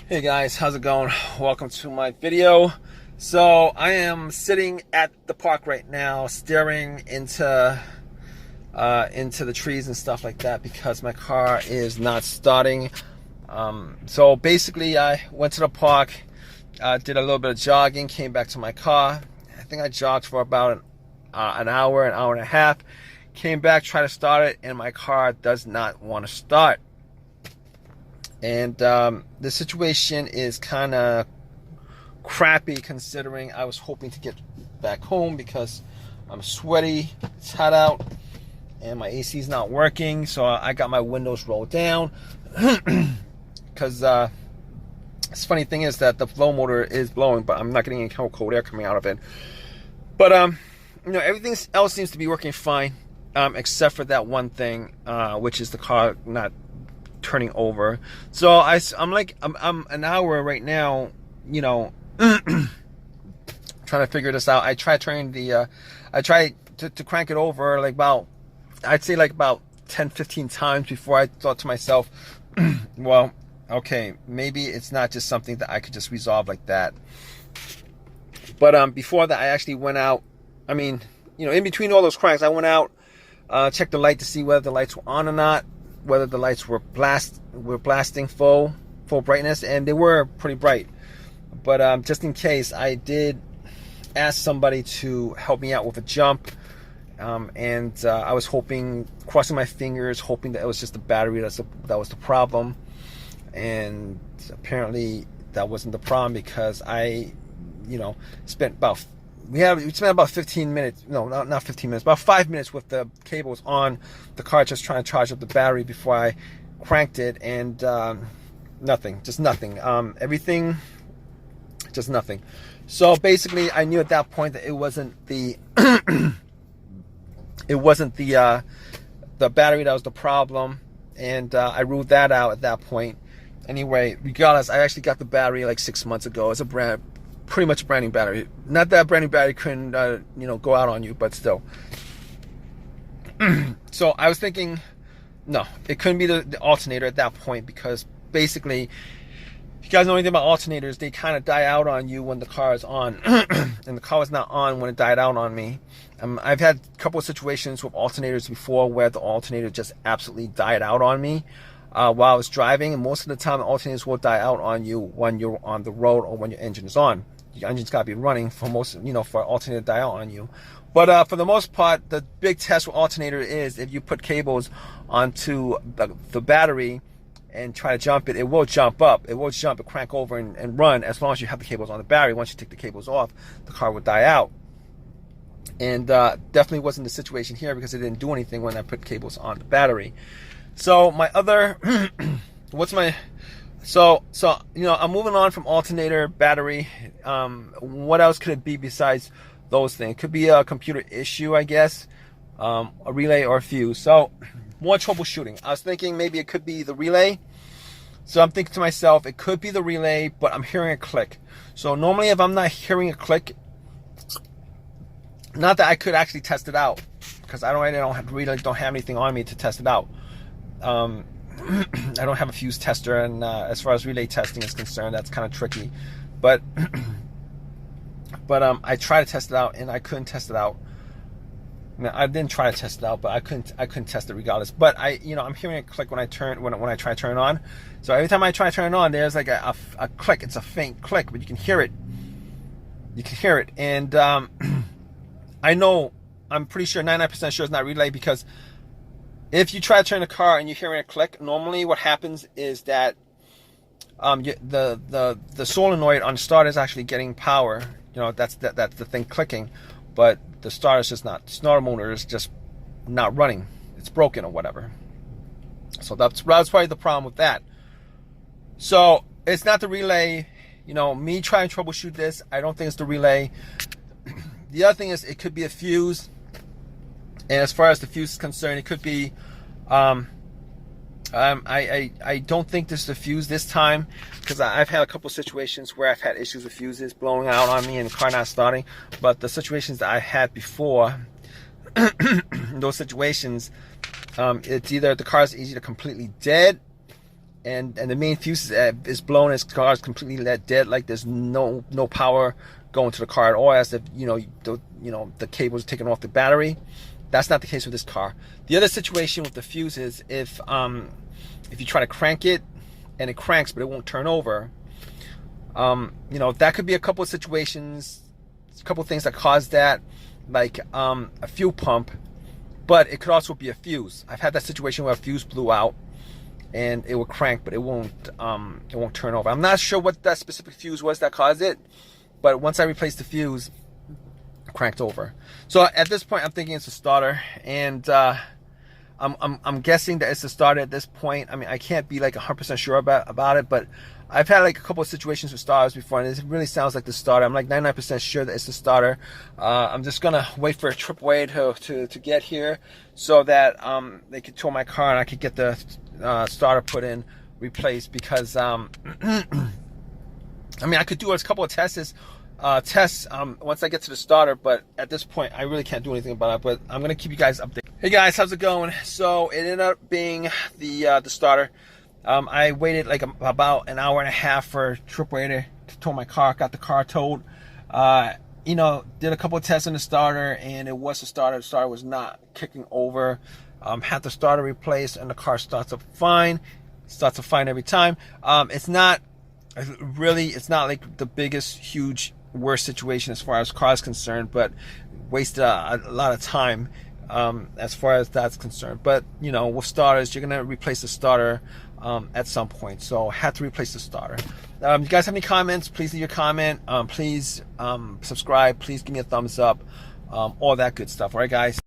Hey guys, how's it going? Welcome to my video. So I am sitting at the park right now, staring into the trees and stuff like that because my car is not starting. So basically, I went to the park, did a little bit of jogging, came back to my car. I think I jogged for about an hour and a half. Came back, tried to start it, and my car does not want to start. And the situation is kind of crappy considering I was hoping to get back home because I'm sweaty, it's hot out, and my AC is not working. So I got my windows rolled down because this funny thing is that the blow motor is blowing, but I'm not getting any cold air coming out of it. But everything else seems to be working fine, except for that one thing, which is the car not turning over. So I'm an hour right now, trying to figure this out. I tried to crank it over about 10-15 times before I thought to myself, well, okay, maybe it's not just something that I could just resolve like that. But before that, I actually went out. I mean, in between all those cranks, I went out, checked the light to see whether the lights were on or not, whether the lights were blasting full brightness, and they were pretty bright. But just in case, I did ask somebody to help me out with a jump, and I was crossing my fingers, hoping that it was just the battery that was the problem. And apparently that wasn't the problem, because I spent about 15 minutes, not 15 minutes, about 5 minutes with the cables on the car, just trying to charge up the battery before I cranked it, and nothing. Everything, just nothing. So basically, I knew at that point that it wasn't the the battery that was the problem, and I ruled that out at that point. Anyway, regardless, I actually got the battery like 6 months ago. It's pretty much a brand new battery. Not that brand new battery couldn't go out on you, but still. So I was thinking, no, it couldn't be the alternator at that point, because basically, if you guys know anything about alternators, they kind of die out on you when the car is on. And the car was not on when it died out on me. I've had a couple of situations with alternators before where the alternator just absolutely died out on me while I was driving, and most of the time the alternators will die out on you when you're on the road or when your engine is on. Your engine's got to be running for for alternator to die out on you. But for the most part, the big test with alternator is if you put cables onto the battery and try to jump it, it will jump up. It will jump and crank over and run as long as you have the cables on the battery. Once you take the cables off, the car will die out. And definitely wasn't the situation here, because it didn't do anything when I put cables on the battery. So my other, So I'm moving on from alternator, battery. What else could it be besides those things? It could be a computer issue, I guess, a relay or a fuse. So more troubleshooting. I was thinking maybe it could be the relay. So I'm thinking to myself, it could be the relay, but I'm hearing a click. So normally, if I'm not hearing a click, not that I could actually test it out, because I really don't have anything on me to test it out. I don't have a fuse tester, and as far as relay testing is concerned, that's kind of tricky. But I tried to test it out, and I couldn't test it out. No, I didn't try to test it out, but I couldn't test it regardless. But I'm hearing a click when I try to turn it on. So every time I try to turn it on, there's like a click. It's a faint click, but you can hear it. And I'm pretty sure, 99% sure it's not relay, because if you try to turn the car and you're hearing a click, normally what happens is that the solenoid on the starter is actually getting power. That's the thing clicking, but the starter motor is just not running. It's broken or whatever. So that's probably the problem with that. So it's not the relay. Me trying to troubleshoot this, I don't think it's the relay. The other thing is, it could be a fuse. And as far as the fuse is concerned, it could be, I don't think this is the fuse this time, because I've had a couple situations where I've had issues with fuses blowing out on me and the car not starting. But the situations that I had before, in those situations, it's either the car is either completely dead and the main fuse is blown. His car is completely dead. Like there's no power going to the car at all, as if the cable is taken off the battery. That's not the case with this car. The other situation with the fuse is if you try to crank it and it cranks but it won't turn over. That could be a couple of situations, a couple of things that cause that, like a fuel pump, but it could also be a fuse. I've had that situation where a fuse blew out and it would crank, but it won't turn over. I'm not sure what that specific fuse was that caused it, but once I replaced the fuse, it cranked over. So at this point, I'm thinking it's a starter, and I'm guessing that it's a starter at this point. I mean, I can't be like 100% sure about it, but I've had like a couple of situations with starters before, and it really sounds like the starter. I'm like 99% sure that it's the starter. I'm just gonna wait for a AAA to get here so that they could tow my car and I could get the starter put in, replaced, because I mean, I could do a couple of tests once I get to the starter, but at this point I really can't do anything about it. But I'm gonna keep you guys updated. Hey guys, how's it going? So it ended up being the starter. I waited like about an hour and a half for AAA to tow my car. Got the car towed. Did a couple of tests on the starter, and it was the starter. The starter was not kicking over. Had the starter replaced, and the car starts up fine. Starts up fine every time. It's not like the biggest, huge, worst situation as far as car is concerned, but wasted a lot of time as far as that's concerned. But with starters, you're gonna replace the starter at some point, so had to replace the starter. You guys have any comments? Please leave your comment. Please subscribe. Please give me a thumbs up. All that good stuff. All right, guys.